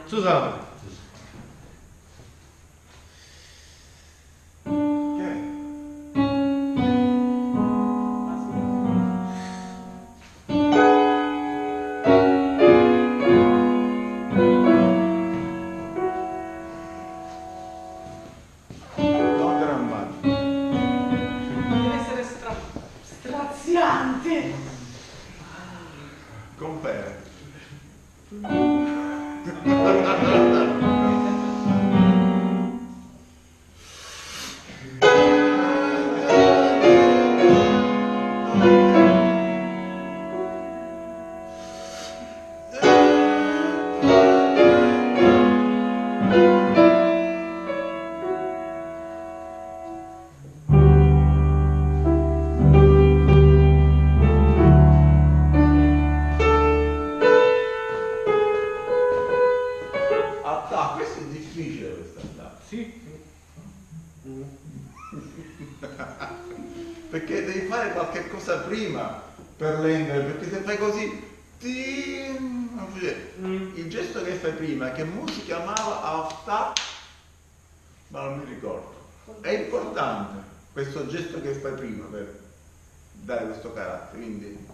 Scusate. Compare. Questo è difficile questa. Sì. Perché devi fare qualche cosa prima per rendere, perché se fai così il gesto che fai prima, che musica chiamava Haftar, ma non mi ricordo. È importante questo gesto che fai prima per dare questo carattere, quindi